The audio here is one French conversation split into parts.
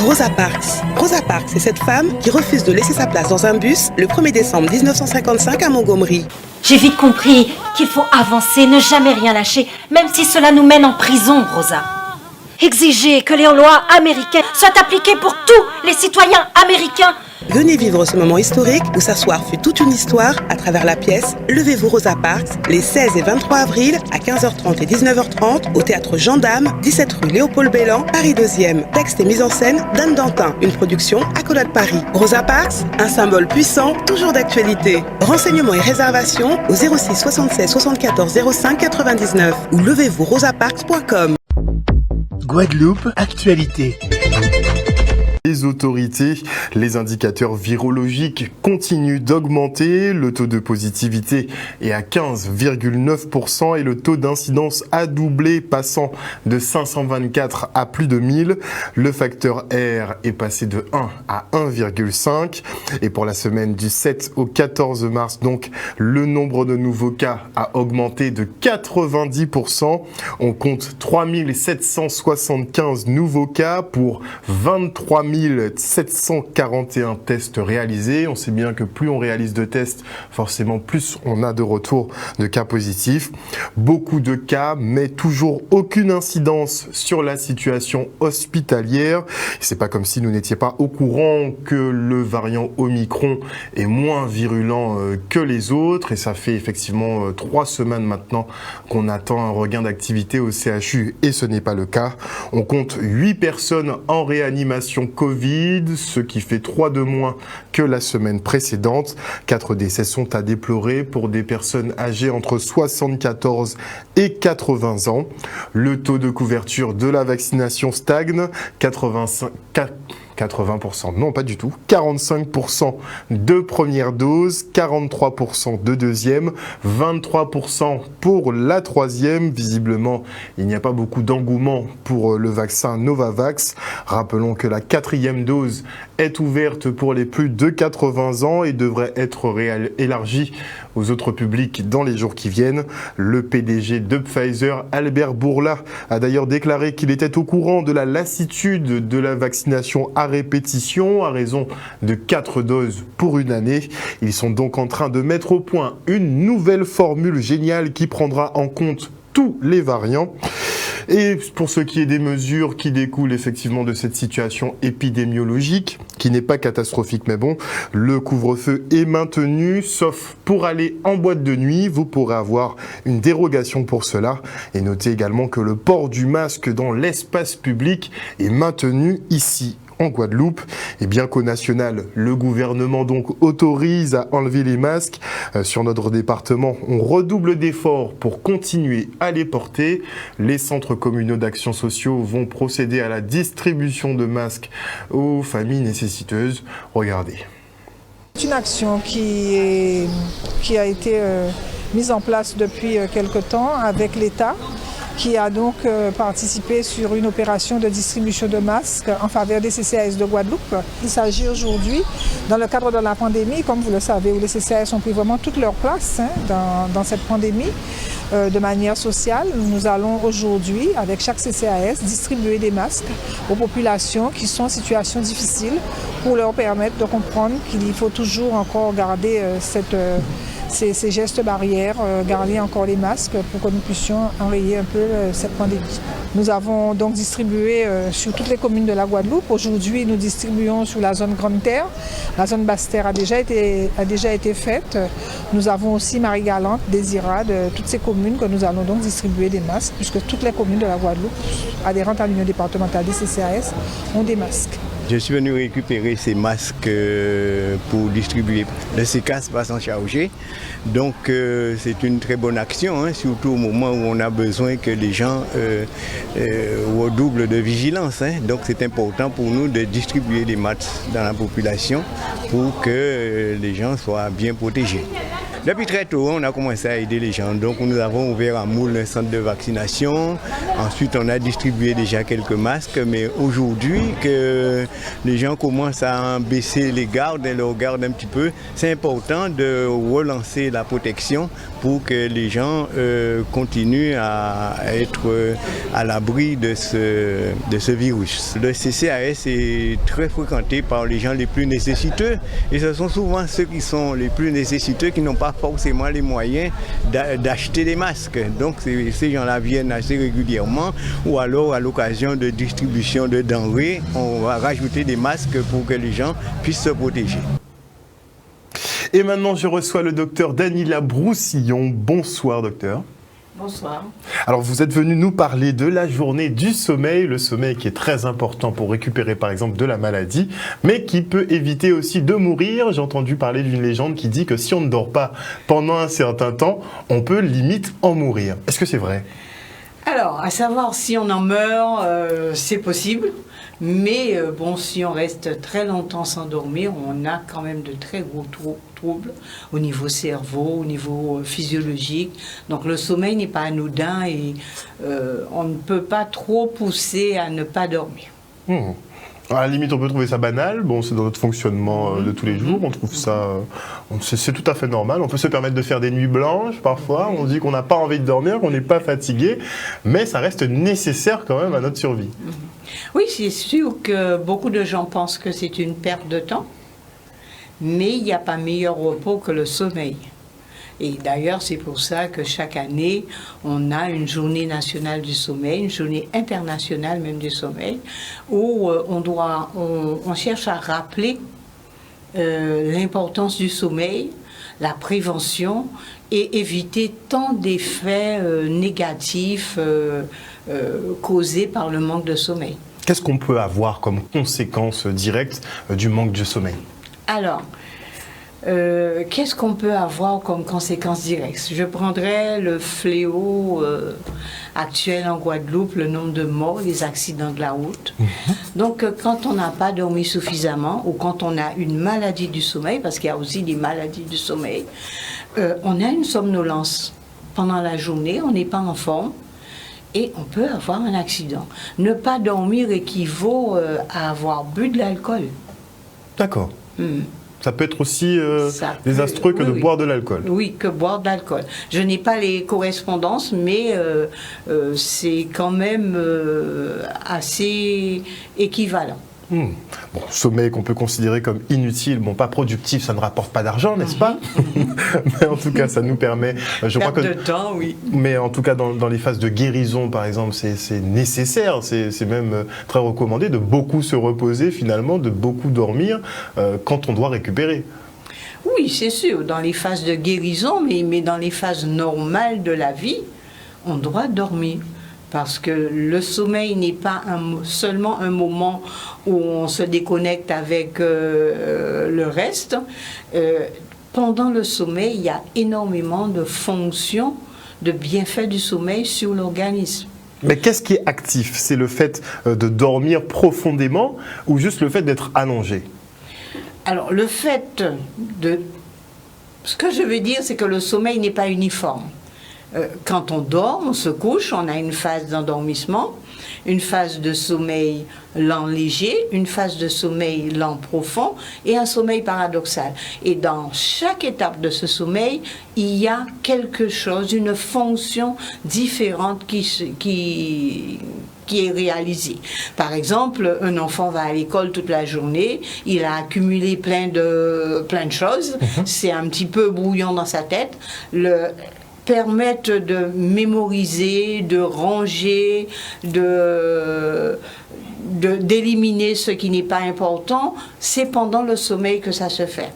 Rosa Parks. Rosa Parks, c'est cette femme qui refuse de laisser sa place dans un bus le 1er décembre 1955 à Montgomery. J'ai vite compris qu'il faut avancer, ne jamais rien lâcher, même si cela nous mène en prison, Rosa. Exiger que les lois américaines soient appliquées pour tous les citoyens américains. Venez vivre ce moment historique où s'asseoir fut toute une histoire à travers la pièce Levez-vous Rosa Parks, les 16 et 23 avril à 15h30 et 19h30 au théâtre Gendarme, 17 rue Léopold Bellan, Paris 2e. Texte et mise en scène d'Anne Dantin, une production Accolade Paris. Rosa Parks, un symbole puissant, toujours d'actualité. Renseignements et réservations au 06 76 74 05 99 ou levez-vous-rosaparks.com. Guadeloupe, actualité. Les autorités, les indicateurs virologiques continuent d'augmenter. Le taux de positivité est à 15,9% et le taux d'incidence a doublé, passant de 524 à plus de 1000. Le facteur R est passé de 1 à 1,5. Et pour la semaine du 7 au 14 mars, donc, le nombre de nouveaux cas a augmenté de 90%. On compte 3775 nouveaux cas pour 23 741 tests réalisés. On sait bien que plus on réalise de tests, forcément plus on a de retours de cas positifs. Beaucoup de cas, mais toujours aucune incidence sur la situation hospitalière. C'est pas comme si nous n'étions pas au courant que le variant Omicron est moins virulent que les autres. Et ça fait effectivement 3 semaines maintenant qu'on attend un regain d'activité au CHU et ce n'est pas le cas. On compte 8 personnes en réanimation Covid, ce qui fait 3 de moins que la semaine précédente. 4 décès sont à déplorer pour des personnes âgées entre 74 et 80 ans. Le taux de couverture de la vaccination stagne, 80%, non pas du tout, 45% de première dose, 43% de deuxième, 23% pour la troisième. Visiblement, il n'y a pas beaucoup d'engouement pour le vaccin Novavax. Rappelons que la 4e dose est ouverte pour les plus de 80 ans et devrait être élargie aux autres publics dans les jours qui viennent. Le PDG de Pfizer, Albert Bourla, a d'ailleurs déclaré qu'il était au courant de la lassitude de la vaccination à répétition à raison de 4 doses pour une année. Ils sont donc en train de mettre au point une nouvelle formule géniale qui prendra en compte tous les variants. Et pour ce qui est des mesures qui découlent effectivement de cette situation épidémiologique, qui n'est pas catastrophique mais bon, le couvre-feu est maintenu, sauf pour aller en boîte de nuit, vous pourrez avoir une dérogation pour cela. Et notez également que le port du masque dans l'espace public est maintenu ici en Guadeloupe. Et bien qu'au national, le gouvernement donc autorise à enlever les masques, sur notre département, on redouble d'efforts pour continuer à les porter. Les centres communaux d'action sociaux vont procéder à la distribution de masques aux familles nécessiteuses. Regardez. C'est une action qui a été mise en place depuis quelque temps avec l'État, qui a donc participé sur une opération de distribution de masques en faveur des CCAS de Guadeloupe. Il s'agit aujourd'hui, dans le cadre de la pandémie, comme vous le savez, où les CCAS ont pris vraiment toute leur place dans cette pandémie, de manière sociale. Nous allons aujourd'hui, avec chaque CCAS, distribuer des masques aux populations qui sont en situation difficile pour leur permettre de comprendre qu'il faut toujours encore garder ces gestes barrières, garder encore les masques pour que nous puissions enrayer un peu cette pandémie. Nous avons donc distribué sur toutes les communes de la Guadeloupe. Aujourd'hui, nous distribuons sur la zone Grande Terre. La zone Basse Terre a déjà été faite. Nous avons aussi Marie-Galante, Désirade, toutes ces communes que nous allons donc distribuer des masques, puisque toutes les communes de la Guadeloupe, adhérentes à l'Union départementale des CCAS, ont des masques. Je suis venu récupérer ces masques pour distribuer. Le CCAS va s'en charger. Donc c'est une très bonne action, surtout au moment où on a besoin que les gens redoublent de vigilance. Donc c'est important pour nous de distribuer des masques dans la population pour que les gens soient bien protégés. Depuis très tôt, on a commencé à aider les gens. Donc nous avons ouvert à Moule un centre de vaccination. Ensuite, on a distribué déjà quelques masques. Mais aujourd'hui, que les gens commencent à baisser les gardes, et leur garde un petit peu, c'est important de relancer la protection pour que les gens continuent à être à l'abri de ce virus. Le CCAS est très fréquenté par les gens les plus nécessiteux et ce sont souvent ceux qui sont les plus nécessiteux qui n'ont pas forcément les moyens d'acheter des masques. Donc ces gens-là viennent assez régulièrement ou alors à l'occasion de distribution de denrées, on va rajouter des masques pour que les gens puissent se protéger. Et maintenant, je reçois le docteur Danila Broussillon. Bonsoir, docteur. Bonsoir. Alors, vous êtes venu nous parler de la journée du sommeil, le sommeil qui est très important pour récupérer, par exemple, de la maladie, mais qui peut éviter aussi de mourir. J'ai entendu parler d'une légende qui dit que si on ne dort pas pendant un certain temps, on peut limite en mourir. Est-ce que c'est vrai ? Alors, à savoir si on en meurt, c'est possible. Mais bon, si on reste très longtemps sans dormir, on a quand même de très gros troubles au niveau cerveau, au niveau physiologique. Donc le sommeil n'est pas anodin et on ne peut pas trop pousser à ne pas dormir. À la limite, on peut trouver ça banal. Bon, c'est dans notre fonctionnement de tous les jours. On trouve ça, c'est tout à fait normal. On peut se permettre de faire des nuits blanches parfois. On dit qu'on n'a pas envie de dormir, qu'on n'est pas fatigué, mais ça reste nécessaire quand même à notre survie. Oui, c'est sûr que beaucoup de gens pensent que c'est une perte de temps, mais il n'y a pas meilleur repos que le sommeil. Et d'ailleurs, c'est pour ça que chaque année, on a une journée nationale du sommeil, une journée internationale même du sommeil, où on cherche à rappeler l'importance du sommeil, la prévention et éviter tant d'effets négatifs causés par le manque de sommeil. Qu'est-ce qu'on peut avoir comme conséquence directe du manque de sommeil ? Alors, qu'est-ce qu'on peut avoir comme conséquence directe ? Je prendrais le fléau actuel en Guadeloupe, le nombre de morts, les accidents de la route. Donc, quand on n'a pas dormi suffisamment ou quand on a une maladie du sommeil, parce qu'il y a aussi des maladies du sommeil, on a une somnolence. Pendant la journée, on n'est pas en forme. Et on peut avoir un accident. Ne pas dormir équivaut à avoir bu de l'alcool. D'accord. Ça peut être aussi désastreux que de boire de l'alcool. Oui, que boire de l'alcool. Je n'ai pas les correspondances, mais c'est quand même assez équivalent. Bon, sommeil qu'on peut considérer comme inutile, bon, pas productif, ça ne rapporte pas d'argent, n'est-ce pas ? Mais en tout cas, ça nous permet... Je crois que de temps, oui. Mais en tout cas, dans les phases de guérison, par exemple, c'est nécessaire, c'est même très recommandé de beaucoup se reposer, finalement, de beaucoup dormir quand on doit récupérer. Oui, c'est sûr, dans les phases de guérison, mais dans les phases normales de la vie, on doit dormir. Parce que le sommeil n'est pas seulement un moment où on se déconnecte avec le reste. Pendant le sommeil, il y a énormément de fonctions, de bienfaits du sommeil sur l'organisme. Mais qu'est-ce qui est actif ? C'est le fait de dormir profondément ou juste le fait d'être allongé ? Alors, le fait de... Ce que je veux dire, c'est que le sommeil n'est pas uniforme. Quand on dort, on se couche, on a une phase d'endormissement, une phase de sommeil lent léger, une phase de sommeil lent profond et un sommeil paradoxal. Et dans chaque étape de ce sommeil, il y a quelque chose, une fonction différente qui est réalisée. Par exemple, un enfant va à l'école toute la journée, il a accumulé plein de choses, c'est un petit peu brouillon dans sa tête. Permettent de mémoriser, de ranger, d'éliminer ce qui n'est pas important, c'est pendant le sommeil que ça se fait.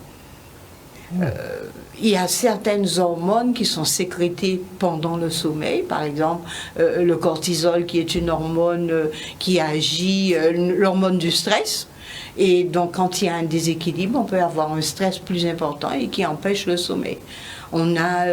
Il y a certaines hormones qui sont sécrétées pendant le sommeil, par exemple le cortisol qui est une hormone qui agit, l'hormone du stress. Et donc quand il y a un déséquilibre, on peut avoir un stress plus important et qui empêche le sommeil. On a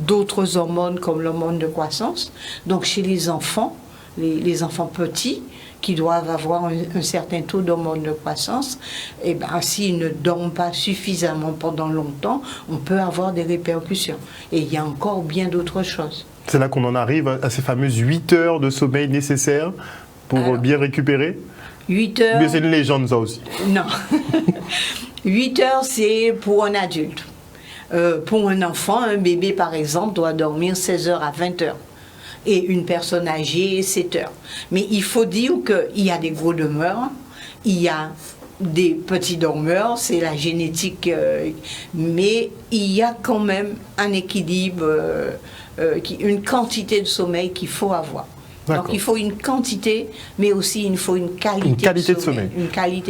d'autres hormones comme l'hormone de croissance. Donc chez les enfants, les enfants petits qui doivent avoir un certain taux d'hormone de croissance, et ben, s'ils ne dorment pas suffisamment pendant longtemps, on peut avoir des répercussions. Et il y a encore bien d'autres choses. C'est là qu'on en arrive à ces fameuses 8 heures de sommeil nécessaires pour bien récupérer ? 8 heures... Mais c'est une légende, ça aussi. Non. 8 heures, c'est pour un adulte. Pour un enfant, un bébé, par exemple, doit dormir 16 heures à 20 heures. Et une personne âgée, 7 heures. Mais il faut dire qu'il y a des gros demeurants, il y a des petits dormeurs, c'est la génétique, mais il y a quand même un équilibre, une quantité de sommeil qu'il faut avoir. Donc il faut une quantité, mais aussi il faut une qualité de sommeil.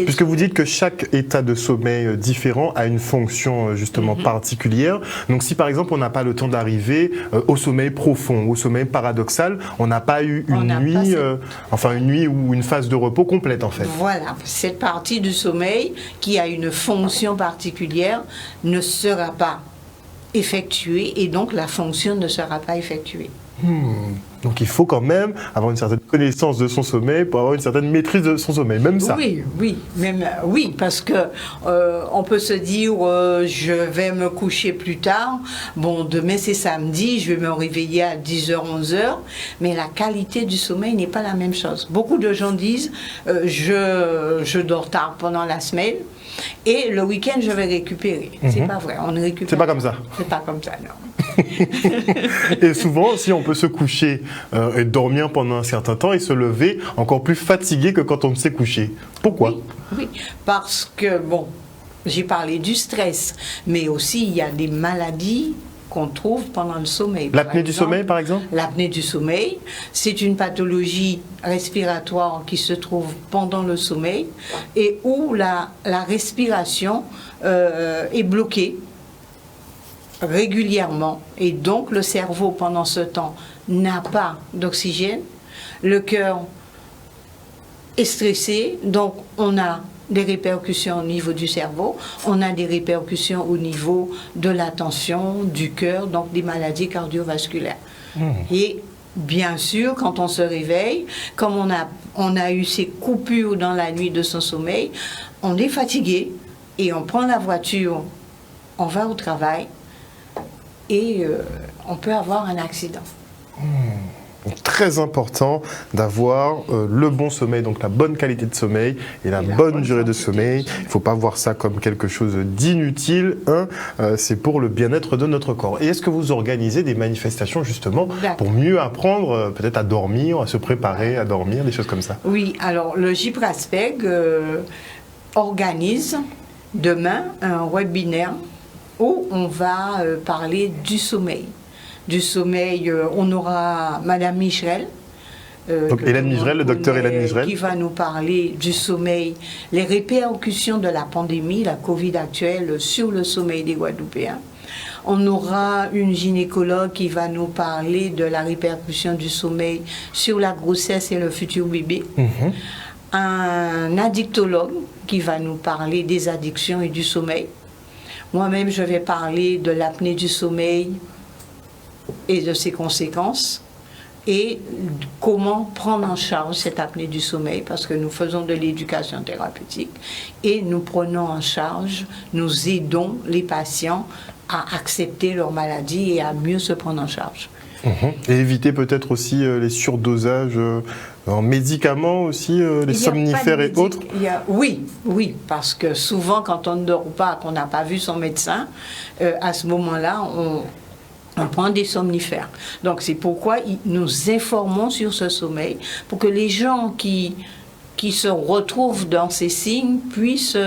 Puisque vous dites que chaque état de sommeil différent a une fonction justement particulière. Donc si par exemple on n'a pas le temps d'arriver au sommeil profond, au sommeil paradoxal, on n'a pas eu une nuit ou une phase de repos complète en fait. Voilà, cette partie du sommeil qui a une fonction particulière ne sera pas effectuée et donc la fonction ne sera pas effectuée. Donc il faut quand même avoir une certaine connaissance de son sommeil pour avoir une certaine maîtrise de son sommeil, même ça. Oui, parce que on peut se dire je vais me coucher plus tard. Bon, demain c'est samedi, je vais me réveiller à 10h, 11h, mais la qualité du sommeil n'est pas la même chose. Beaucoup de gens disent je dors tard pendant la semaine. Et le week-end, je vais récupérer. C'est pas vrai, on ne récupère. C'est pas comme ça. C'est pas comme ça, non. Et souvent, si on peut se coucher et dormir pendant un certain temps et se lever encore plus fatigué que quand on s'est couché. Pourquoi ? Oui, parce que, bon, j'ai parlé du stress, mais aussi il y a des maladies qu'on trouve pendant le sommeil. L'apnée du sommeil, par exemple ? L'apnée du sommeil, c'est une pathologie respiratoire qui se trouve pendant le sommeil et où la respiration est bloquée régulièrement. Et donc, le cerveau, pendant ce temps, n'a pas d'oxygène. Le cœur est stressé, donc on a des répercussions au niveau du cerveau, on a des répercussions au niveau de la tension, du cœur, donc des maladies cardiovasculaires. Et bien sûr, quand on se réveille, comme on a eu ces coupures dans la nuit de son sommeil, on est fatigué et on prend la voiture, on va au travail et on peut avoir un accident. Très important d'avoir le bon sommeil, donc la bonne qualité de sommeil et la bonne durée de sommeil. Il ne faut pas voir ça comme quelque chose d'inutile. C'est pour le bien-être de notre corps. Et est-ce que vous organisez des manifestations justement pour mieux apprendre peut-être à dormir, à se préparer à dormir, des choses comme ça? Oui, alors le JIPRASPEG organise demain un webinaire où on va parler du sommeil. Du sommeil, on aura Madame Micherel. Donc Hélène Micherel, le docteur Hélène Micherel. Qui va nous parler du sommeil, les répercussions de la pandémie, la Covid actuelle sur le sommeil des Guadeloupéens. On aura une gynécologue qui va nous parler de la répercussion du sommeil sur la grossesse et le futur bébé. Un addictologue qui va nous parler des addictions et du sommeil. Moi-même, je vais parler de l'apnée du sommeil et de ses conséquences et comment prendre en charge cette apnée du sommeil parce que nous faisons de l'éducation thérapeutique et nous prenons en charge, nous aidons les patients à accepter leur maladie et à mieux se prendre en charge. Et éviter peut-être aussi les surdosages en médicaments aussi, les somnifères et autres. Oui, parce que souvent quand on ne dort pas, qu'on n'a pas vu son médecin, à ce moment-là, on prend des somnifères. Donc c'est pourquoi nous informons sur ce sommeil, pour que les gens qui se retrouvent dans ces signes puissent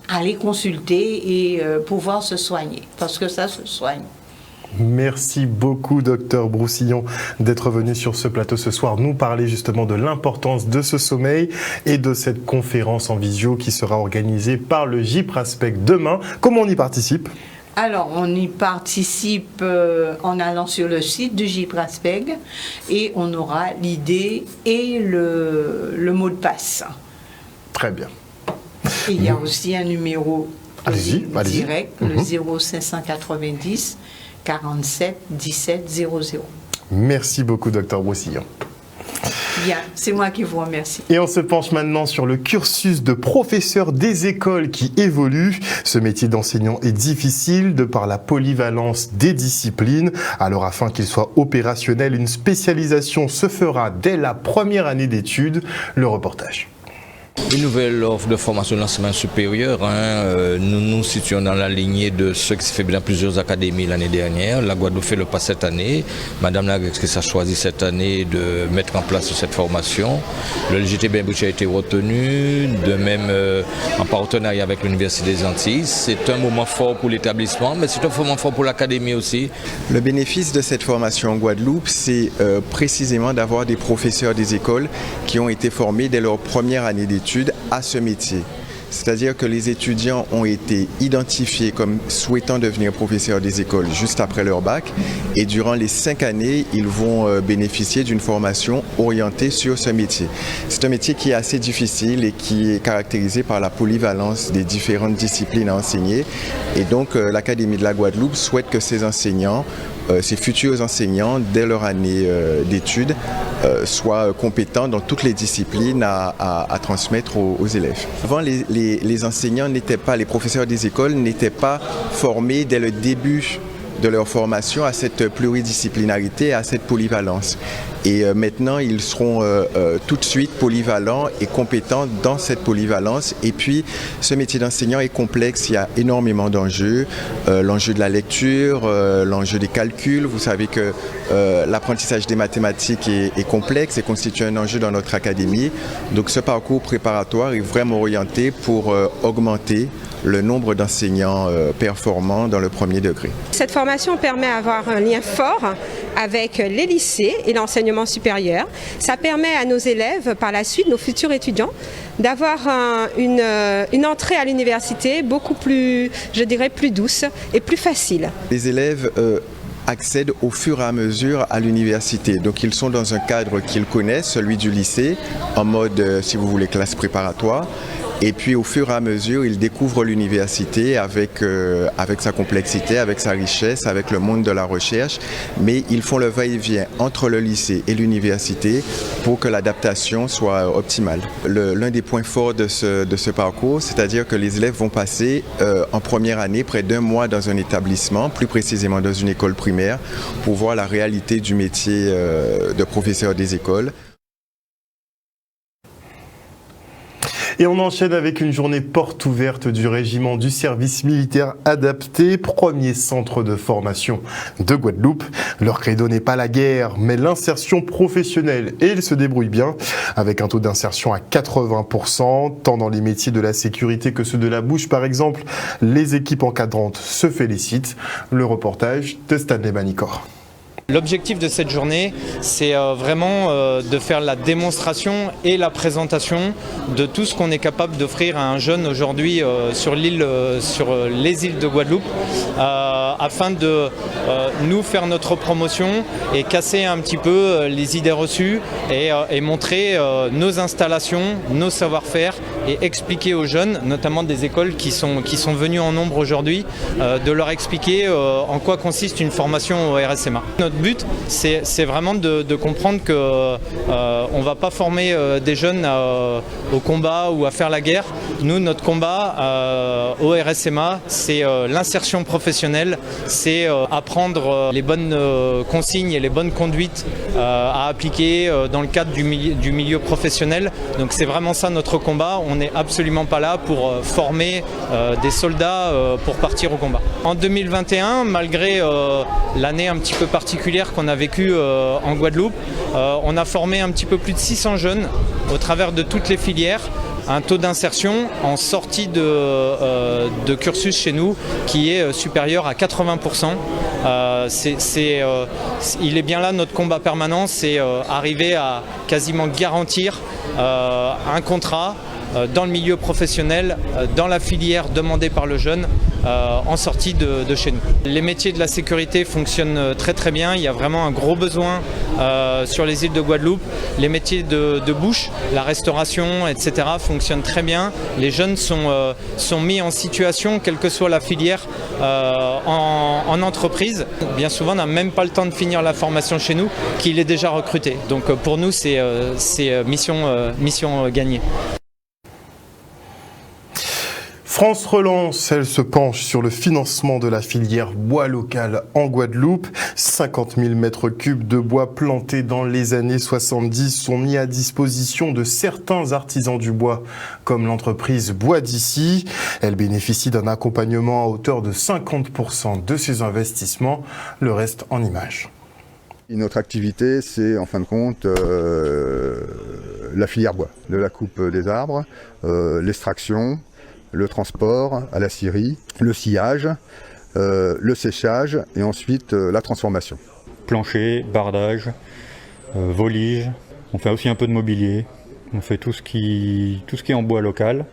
aller consulter et pouvoir se soigner, parce que ça se soigne. Merci beaucoup, docteur Broussillon, d'être venu sur ce plateau ce soir nous parler justement de l'importance de ce sommeil et de cette conférence en visio qui sera organisée par le JIPRASPEG demain. Comment on y participe ? Alors, on y participe en allant sur le site du JIPRASPEG et on aura l'idée et le mot de passe. Très bien. Et il y a aussi un numéro direct, le 0590 47 17 00. Merci beaucoup, docteur Broussillon. Bien, c'est moi qui vous remercie. Et on se penche maintenant sur le cursus de professeur des écoles qui évolue. Ce métier d'enseignant est difficile de par la polyvalence des disciplines. Alors afin qu'il soit opérationnel, une spécialisation se fera dès la première année d'études. Le reportage. Une nouvelle offre de formation de l'enseignement supérieur. Nous nous situons dans la lignée de ce qui s'est fait dans plusieurs académies l'année dernière. La Guadeloupe fait le pas cette année. Madame la rectrice a choisi cette année de mettre en place cette formation. Le LGT Boucher a été retenu, de même en partenariat avec l'Université des Antilles. C'est un moment fort pour l'établissement, mais c'est un moment fort pour l'académie aussi. Le bénéfice de cette formation en Guadeloupe, c'est précisément d'avoir des professeurs des écoles qui ont été formés dès leur première année d'études à ce métier. C'est-à-dire que les étudiants ont été identifiés comme souhaitant devenir professeurs des écoles juste après leur bac et durant les 5 années, ils vont bénéficier d'une formation orientée sur ce métier. C'est un métier qui est assez difficile et qui est caractérisé par la polyvalence des différentes disciplines à enseigner. Et donc l'Académie de la Guadeloupe souhaite que ces enseignants, ces futurs enseignants, dès leur année d'études, soient compétents dans toutes les disciplines à transmettre aux élèves. Avant, les enseignants n'étaient pas, les professeurs des écoles n'étaient pas formés dès le début de leur formation à cette pluridisciplinarité, à cette polyvalence. Et maintenant, ils seront tout de suite polyvalents et compétents dans cette polyvalence. Et puis, ce métier d'enseignant est complexe, il y a énormément d'enjeux. L'enjeu de la lecture, l'enjeu des calculs. Vous savez que l'apprentissage des mathématiques est complexe et constitue un enjeu dans notre académie. Donc, ce parcours préparatoire est vraiment orienté pour augmenter le nombre d'enseignants performants dans le premier degré. Cette formation permet d'avoir un lien fort avec les lycées et l'enseignement supérieur. Ça permet à nos élèves, par la suite, nos futurs étudiants, d'avoir une entrée à l'université beaucoup plus, je dirais, plus douce et plus facile. Les élèves accèdent au fur et à mesure à l'université. Donc ils sont dans un cadre qu'ils connaissent, celui du lycée, en mode, si vous voulez, classe préparatoire. Et puis au fur et à mesure, ils découvrent l'université avec sa complexité, avec sa richesse, avec le monde de la recherche. Mais ils font le va-et-vient entre le lycée et l'université pour que l'adaptation soit optimale. L'un des points forts de ce parcours, c'est-à-dire que les élèves vont passer en première année près d'1 mois dans un établissement, plus précisément dans une école primaire, pour voir la réalité du métier de professeur des écoles. Et on enchaîne avec une journée porte ouverte du régiment du service militaire adapté, premier centre de formation de Guadeloupe. Leur credo n'est pas la guerre, mais l'insertion professionnelle. Et ils se débrouillent bien, avec un taux d'insertion à 80%, tant dans les métiers de la sécurité que ceux de la bouche, par exemple. Les équipes encadrantes se félicitent. Le reportage de Stanley Manicor. L'objectif de cette journée, c'est vraiment de faire la démonstration et la présentation de tout ce qu'on est capable d'offrir à un jeune aujourd'hui sur les îles de Guadeloupe, afin de nous faire notre promotion et casser un petit peu les idées reçues et montrer nos installations, nos savoir-faire et expliquer aux jeunes, notamment des écoles qui sont venus en nombre aujourd'hui, de leur expliquer en quoi consiste une formation au RSMA. Notre but, c'est vraiment de comprendre qu'on ne va pas former des jeunes au combat ou à faire la guerre. Nous, notre combat au RSMA, c'est l'insertion professionnelle, c'est apprendre les bonnes consignes et les bonnes conduites à appliquer dans le cadre du milieu professionnel. Donc c'est vraiment ça notre combat. On n'est absolument pas là pour former des soldats pour partir au combat. En 2021, malgré l'année un petit peu particulière qu'on a vécue en Guadeloupe, on a formé un petit peu plus de 600 jeunes au travers de toutes les filières. Un taux d'insertion en sortie de cursus chez nous qui est supérieur à 80%. Il est bien là notre combat permanent, c'est arriver à quasiment garantir un contrat dans le milieu professionnel, dans la filière demandée par le jeune, en sortie de chez nous. Les métiers de la sécurité fonctionnent très très bien, il y a vraiment un gros besoin sur les îles de Guadeloupe. Les métiers de bouche, la restauration, etc. fonctionnent très bien. Les jeunes sont mis en situation, quelle que soit la filière, en entreprise. Bien souvent, on n'a même pas le temps de finir la formation chez nous, qu'il est déjà recruté. Donc pour nous, c'est mission gagnée. France Relance, elle se penche sur le financement de la filière bois local en Guadeloupe. 50 000 mètres cubes de bois plantés dans les années 70 sont mis à disposition de certains artisans du bois, comme l'entreprise Bois d'ici. Elle bénéficie d'un accompagnement à hauteur de 50% de ses investissements, le reste en images. Notre activité, c'est en fin de compte la filière bois, de la coupe des arbres, l'extraction, le transport à la scierie, le sciage, le séchage et ensuite la transformation. Plancher, bardage, volige, on fait aussi un peu de mobilier, on fait tout ce qui est en bois local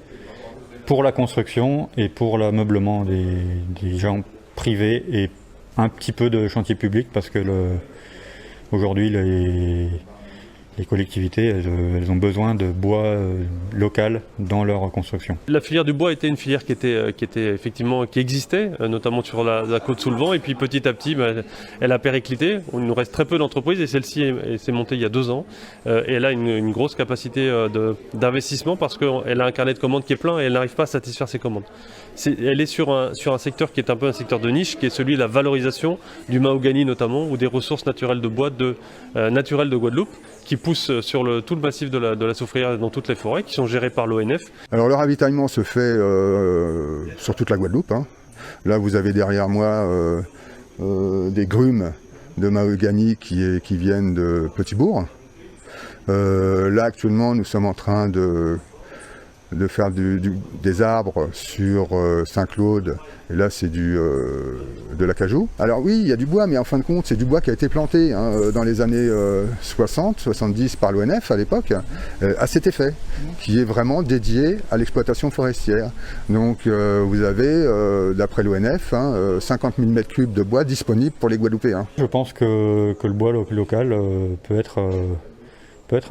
pour la construction et pour l'ameublement des gens privés et un petit peu de chantier public parce que aujourd'hui les collectivités, elles ont besoin de bois local dans leur construction. La filière du bois était une filière qui existait, notamment sur la côte sous le vent, et puis petit à petit, elle a périclité. Il nous reste très peu d'entreprises, et celle-ci s'est montée il y a 2 ans. Et elle a une grosse capacité d'investissement parce qu'elle a un carnet de commandes qui est plein et elle n'arrive pas à satisfaire ses commandes. Elle est sur un secteur qui est un peu un secteur de niche, qui est celui de la valorisation du mahogany notamment, ou des ressources naturelles de bois naturelles de Guadeloupe, qui poussent sur tout le massif de la soufrière dans toutes les forêts, qui sont gérées par l'ONF. Alors le ravitaillement se fait sur toute la Guadeloupe. Là vous avez derrière moi des grumes de mahogany qui viennent de Petit-Bourg. Là actuellement nous sommes en train de faire des arbres sur Saint-Claude, et là c'est de l'acajou. Alors oui, il y a du bois, mais en fin de compte c'est du bois qui a été planté dans les années 60-70 par l'ONF à l'époque, à cet effet, qui est vraiment dédié à l'exploitation forestière. Donc vous avez, d'après l'ONF, 50 000 m3 de bois disponibles pour les Guadeloupéens. Je pense que le bois local peut être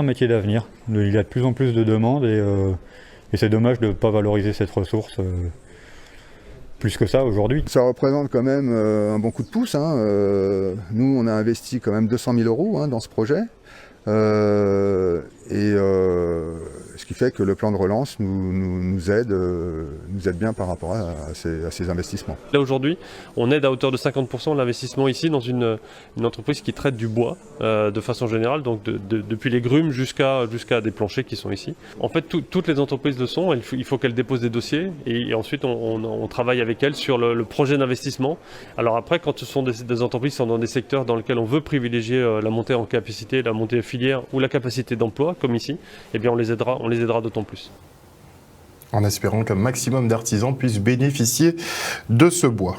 un métier d'avenir. Il y a de plus en plus de demandes et c'est dommage de ne pas valoriser cette ressource plus que ça aujourd'hui. Ça représente quand même un bon coup de pouce. Nous, on a investi quand même 200 000 € dans ce projet. Ce qui fait que le plan de relance nous aide bien par rapport à ces investissements. Là aujourd'hui, on aide à hauteur de 50% l'investissement ici dans une entreprise qui traite du bois de façon générale, donc depuis les grumes jusqu'à des planchers qui sont ici. En fait, toutes les entreprises le sont, il faut qu'elles déposent des dossiers et ensuite on travaille avec elles sur le projet d'investissement. Alors après, quand ce sont des entreprises qui sont dans des secteurs dans lesquels on veut privilégier la montée en capacité, la montée filière ou la capacité d'emploi, comme ici, eh bien on les aidera d'autant plus. En espérant qu'un maximum d'artisans puissent bénéficier de ce bois.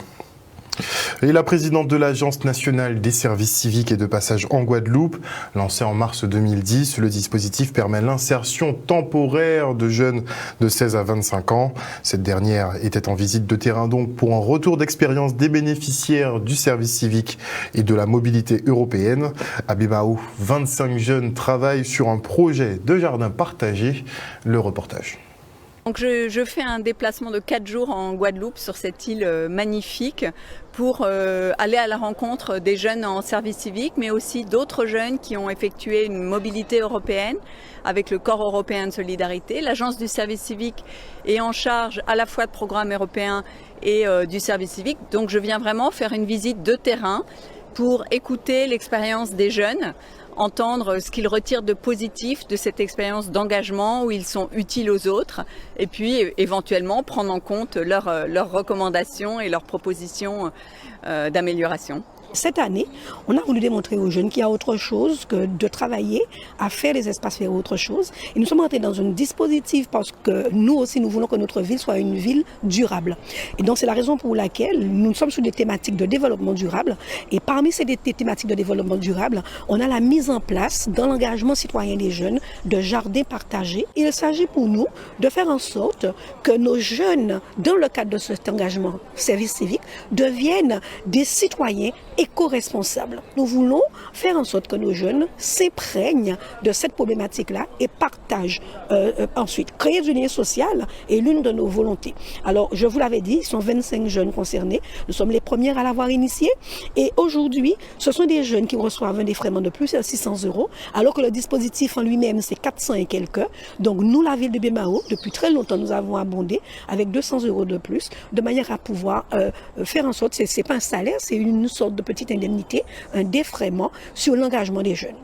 Et la présidente de l'Agence nationale des services civiques et de passage en Guadeloupe, lancé en mars 2010, le dispositif permet l'insertion temporaire de jeunes de 16 à 25 ans. Cette dernière était en visite de terrain donc pour un retour d'expérience des bénéficiaires du service civique et de la mobilité européenne. À Bibaou, 25 jeunes travaillent sur un projet de jardin partagé. Le reportage. Donc je fais un déplacement de 4 jours en Guadeloupe sur cette île magnifique pour aller à la rencontre des jeunes en service civique, mais aussi d'autres jeunes qui ont effectué une mobilité européenne avec le Corps européen de solidarité. L'Agence du service civique est en charge à la fois de programmes européens et du service civique. Donc je viens vraiment faire une visite de terrain pour écouter l'expérience des jeunes, entendre ce qu'ils retirent de positif de cette expérience d'engagement où ils sont utiles aux autres et puis éventuellement prendre en compte leurs recommandations et leurs propositions d'amélioration. Cette année, on a voulu démontrer aux jeunes qu'il y a autre chose que de travailler à faire des espaces verts, autre chose. Et nous sommes rentrés dans un dispositif parce que nous aussi, nous voulons que notre ville soit une ville durable. Et donc, c'est la raison pour laquelle nous sommes sur des thématiques de développement durable. Et parmi ces thématiques de développement durable, on a la mise en place, dans l'engagement citoyen des jeunes, de jardins partagés. Il s'agit pour nous de faire en sorte que nos jeunes, dans le cadre de cet engagement service civique, deviennent des citoyens éco-responsable. Nous voulons faire en sorte que nos jeunes s'imprègnent de cette problématique-là et partagent ensuite. Créer du lien social est l'une de nos volontés. Alors, je vous l'avais dit, ils sont 25 jeunes concernés. Nous sommes les premières à l'avoir initié. Et aujourd'hui, ce sont des jeunes qui reçoivent un défraiement de plus de 600 €, alors que le dispositif en lui-même, c'est 400 et quelques. Donc, nous, la ville de Baie-Mahault, depuis très longtemps, nous avons abondé avec 200 € de plus, de manière à pouvoir faire en sorte, c'est pas un salaire, c'est une sorte de petite indemnité, un défraiement sur l'engagement des jeunes.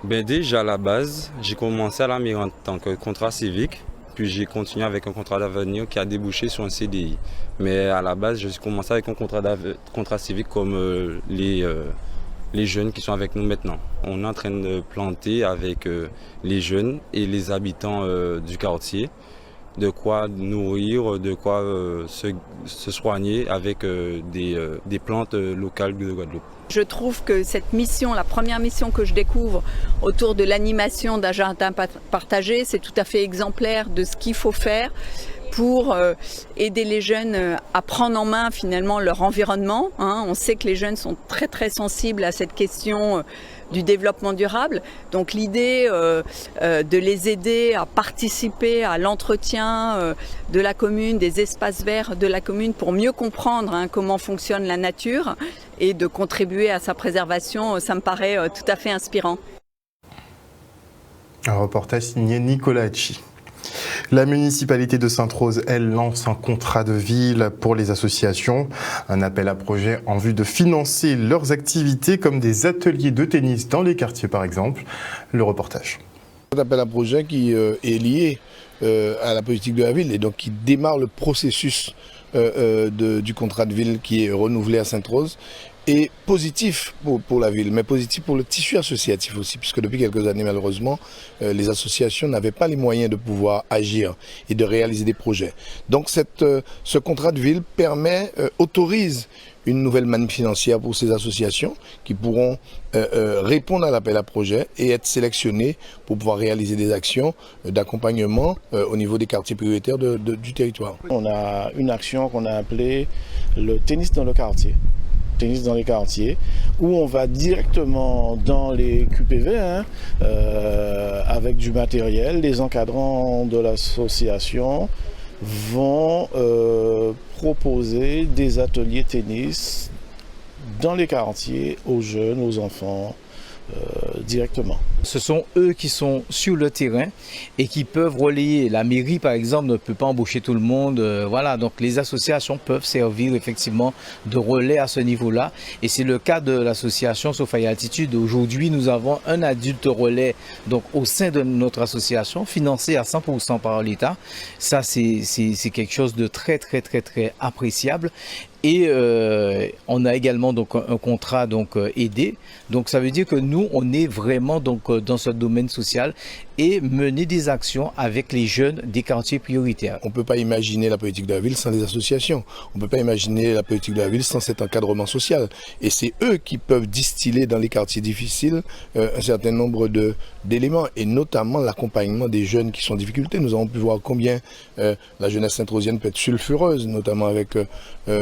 Ben déjà à la base, j'ai commencé à la mairie en tant que contrat civique, puis j'ai continué avec un contrat d'avenir qui a débouché sur un CDI. Mais à la base, j'ai commencé avec un contrat civique comme les jeunes qui sont avec nous maintenant. On est en train de planter avec les jeunes et les habitants du quartier, de quoi nourrir, de quoi se soigner avec des plantes locales de Guadeloupe. Je trouve que cette mission, la première mission que je découvre autour de l'animation d'un jardin partagé, c'est tout à fait exemplaire de ce qu'il faut faire pour aider les jeunes à prendre en main finalement leur environnement. On sait que les jeunes sont très très sensibles à cette question du développement durable. Donc l'idée de les aider à participer à l'entretien de la commune, des espaces verts de la commune pour mieux comprendre comment fonctionne la nature et de contribuer à sa préservation, ça me paraît tout à fait inspirant. Un reportage signé Nicolas Hachi. La municipalité de Sainte-Rose, elle, lance un contrat de ville pour les associations. Un appel à projet en vue de financer leurs activités comme des ateliers de tennis dans les quartiers par exemple. Le reportage. Un appel à projet qui est lié à la politique de la ville et donc qui démarre le processus du contrat de ville qui est renouvelé à Sainte-Rose. Et positif pour la ville, mais positif pour le tissu associatif aussi, puisque depuis quelques années, malheureusement, les associations n'avaient pas les moyens de pouvoir agir et de réaliser des projets. Donc ce contrat de ville autorise une nouvelle manne financière pour ces associations qui pourront répondre à l'appel à projet et être sélectionnées pour pouvoir réaliser des actions d'accompagnement au niveau des quartiers prioritaires du territoire. On a une action qu'on a appelée le tennis dans le quartier. Tennis dans les quartiers, où on va directement dans les QPV avec du matériel. Les encadrants de l'association vont proposer des ateliers tennis dans les quartiers aux jeunes, aux enfants, directement. Ce sont eux qui sont sur le terrain et qui peuvent relayer. La mairie, par exemple, ne peut pas embaucher tout le monde. Voilà, donc les associations peuvent servir effectivement de relais à ce niveau-là. Et c'est le cas de l'association Sophia Altitude. Aujourd'hui, nous avons un adulte relais donc, au sein de notre association, financé à 100% par l'État. Ça, c'est quelque chose de très, très, très, très appréciable. Et on a également donc un contrat donc aidé. Donc ça veut dire que nous on est vraiment donc dans ce domaine social et mener des actions avec les jeunes des quartiers prioritaires. On ne peut pas imaginer la politique de la ville sans les associations. On ne peut pas imaginer la politique de la ville sans cet encadrement social. Et c'est eux qui peuvent distiller dans les quartiers difficiles un certain nombre d'éléments et notamment l'accompagnement des jeunes qui sont en difficulté. Nous avons pu voir combien la jeunesse sainte-rosienne peut être sulfureuse, notamment avec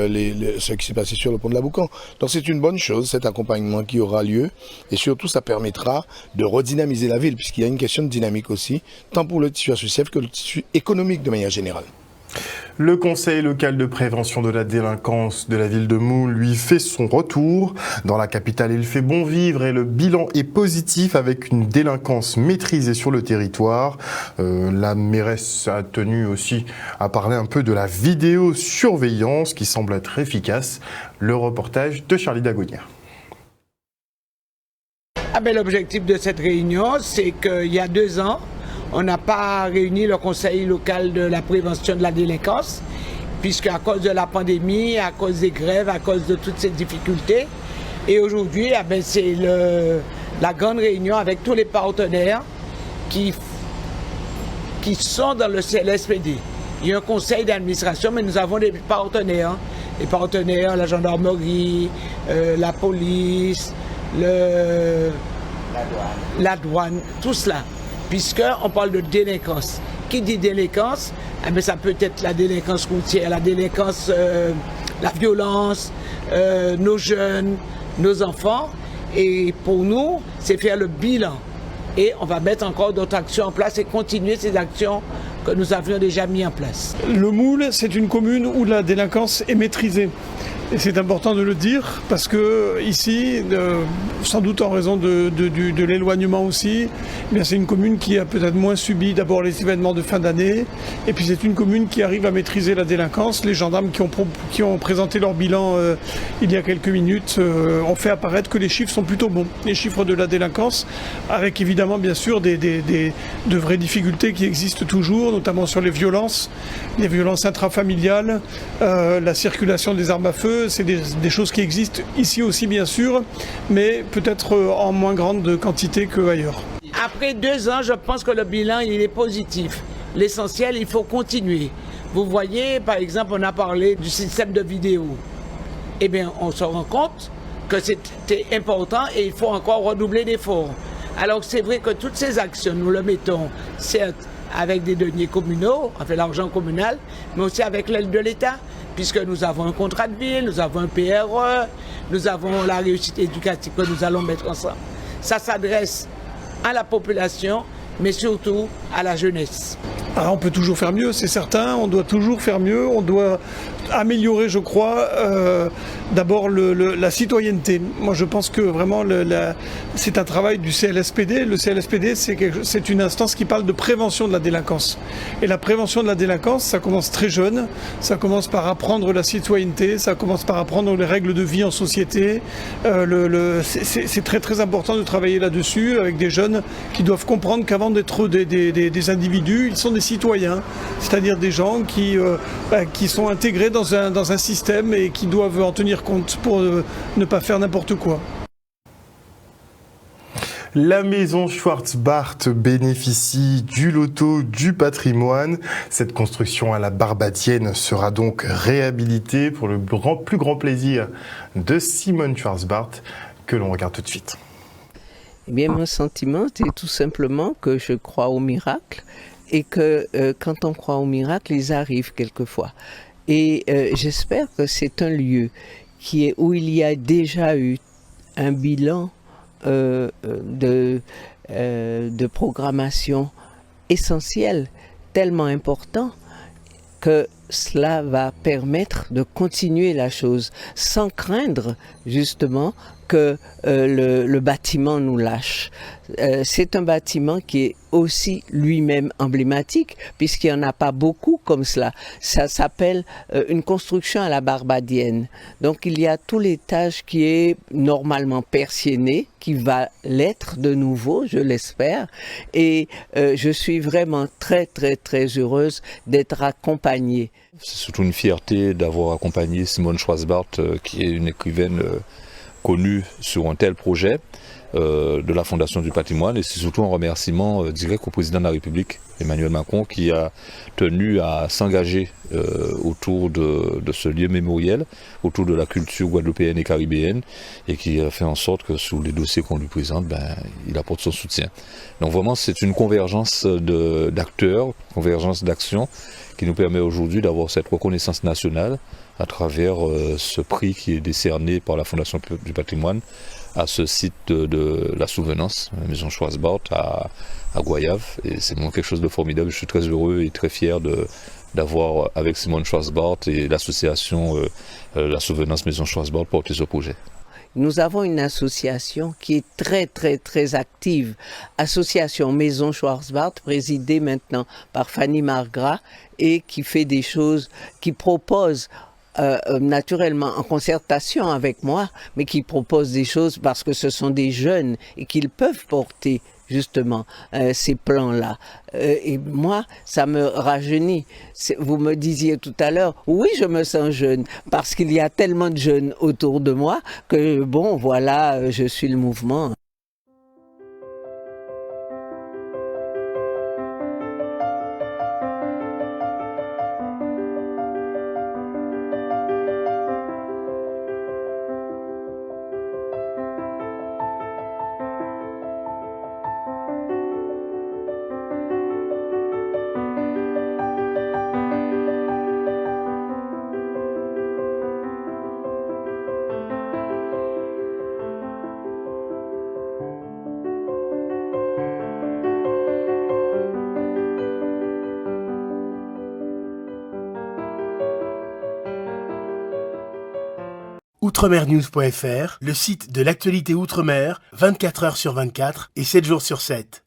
ce qui s'est passé sur le pont de la Boucan. Donc c'est une bonne chose, cet accompagnement qui aura lieu et surtout ça permettra de redynamiser la ville puisqu'il y a une question de dynamique aussi, tant pour le tissu associatif que le tissu économique de manière générale. Le conseil local de prévention de la délinquance de la ville de Moule lui fait son retour. Dans la capitale, il fait bon vivre et le bilan est positif avec une délinquance maîtrisée sur le territoire. La mairesse a tenu aussi à parler un peu de la vidéosurveillance qui semble être efficace. Le reportage de Charlie Dagonière. L'objectif de cette réunion, c'est qu'il y a 2 ans, on n'a pas réuni le conseil local de la prévention de la délinquance, puisque à cause de la pandémie, à cause des grèves, à cause de toutes ces difficultés, et aujourd'hui, c'est la grande réunion avec tous les partenaires qui sont dans le CLSPD. Il y a un conseil d'administration, mais nous avons des partenaires. Les partenaires, la gendarmerie, la police, la douane, tout cela, puisqu'on parle de délinquance. Qui dit délinquance, ça peut être la délinquance routière, la délinquance, la violence, nos jeunes, nos enfants. Et pour nous, c'est faire le bilan. Et on va mettre encore d'autres actions en place et continuer ces actions que nous avions déjà mis en place. Le Moule, c'est une commune où la délinquance est maîtrisée. Et c'est important de le dire parce que ici, sans doute en raison de l'éloignement aussi, eh bien c'est une commune qui a peut-être moins subi d'abord les événements de fin d'année. Et puis c'est une commune qui arrive à maîtriser la délinquance. Les gendarmes qui ont présenté leur bilan il y a quelques minutes ont fait apparaître que les chiffres sont plutôt bons. Les chiffres de la délinquance, avec évidemment bien sûr de vraies difficultés qui existent toujours, notamment sur les violences intrafamiliales, la circulation des armes à feu. C'est des choses qui existent ici aussi bien sûr, mais peut-être en moins grande quantité qu'ailleurs. Après 2 ans, je pense que le bilan il est positif. L'essentiel, il faut continuer. Vous voyez, par exemple, on a parlé du système de vidéo. Eh bien, on se rend compte que c'était important et il faut encore redoubler d'efforts. Alors c'est vrai que toutes ces actions, nous le mettons, certes, avec des deniers communaux, avec l'argent communal, mais aussi avec l'aide de l'État, puisque nous avons un contrat de ville, nous avons un PRE, nous avons la réussite éducative que nous allons mettre ensemble. Ça s'adresse à la population, mais surtout à la jeunesse. Alors on peut toujours faire mieux, c'est certain, on doit toujours faire mieux, on doit améliorer, je crois, d'abord la citoyenneté. Moi je pense que vraiment c'est un travail du CLSPD. Le CLSPD c'est une instance qui parle de prévention de la délinquance. Et la prévention de la délinquance, ça commence très jeune, ça commence par apprendre la citoyenneté, ça commence par apprendre les règles de vie en société. C'est très très important de travailler là-dessus avec des jeunes qui doivent comprendre qu'avant d'être des individus, ils sont des citoyens, c'est-à-dire des gens qui sont intégrés dans un système et qui doivent en tenir compte pour ne pas faire n'importe quoi. La maison Schwarzbart bénéficie du loto du patrimoine. Cette construction à la Barbadienne sera donc réhabilitée pour le plus grand plaisir de Simone Schwarzbart, que l'on regarde tout de suite. Eh bien, mon sentiment, c'est tout simplement que je crois au miracle et que quand on croit au miracle, ils arrivent quelquefois. Et j'espère que c'est un lieu où il y a déjà eu un bilan de programmation essentiel, tellement important que cela va permettre de continuer la chose sans craindre justement que le bâtiment nous lâche. C'est un bâtiment qui est aussi lui-même emblématique puisqu'il n'y en a pas beaucoup comme cela. Ça s'appelle une construction à la Barbadienne. Donc il y a tout l'étage qui est normalement persienné, qui va l'être de nouveau, je l'espère. Et je suis vraiment très très très heureuse d'être accompagnée. C'est surtout une fierté d'avoir accompagné Simone Schwarzbart, qui est une écrivaine connue sur un tel projet de la Fondation du patrimoine, et c'est surtout un remerciement direct au président de la République, Emmanuel Macron, qui a tenu à s'engager autour de ce lieu mémoriel, autour de la culture guadeloupéenne et caribéenne, et qui a fait en sorte que sur les dossiers qu'on lui présente, il apporte son soutien. Donc vraiment c'est une convergence d'acteurs, convergence d'actions qui nous permet aujourd'hui d'avoir cette reconnaissance nationale à travers ce prix qui est décerné par la Fondation du patrimoine à ce site de la Souvenance, la maison Schwarzbart à Goyave. Et c'est vraiment quelque chose de formidable. Je suis très heureux et très fier d'avoir, avec Simone Schwarzbart et l'association La Souvenance Maison Schwarzbart, porté ce projet. Nous avons une association qui est très très très active, association Maison Schwarzbart, présidée maintenant par Fanny Margras, et qui fait des choses, qui propose naturellement en concertation avec moi, mais qui propose des choses parce que ce sont des jeunes et qu'ils peuvent porter justement ces plans-là. Et moi, ça me rajeunit. Vous me disiez tout à l'heure, oui, je me sens jeune, parce qu'il y a tellement de jeunes autour de moi que, bon, voilà, je suis le mouvement. outremernews.fr, le site de l'actualité outre-mer, 24 heures sur 24 et 7 jours sur 7.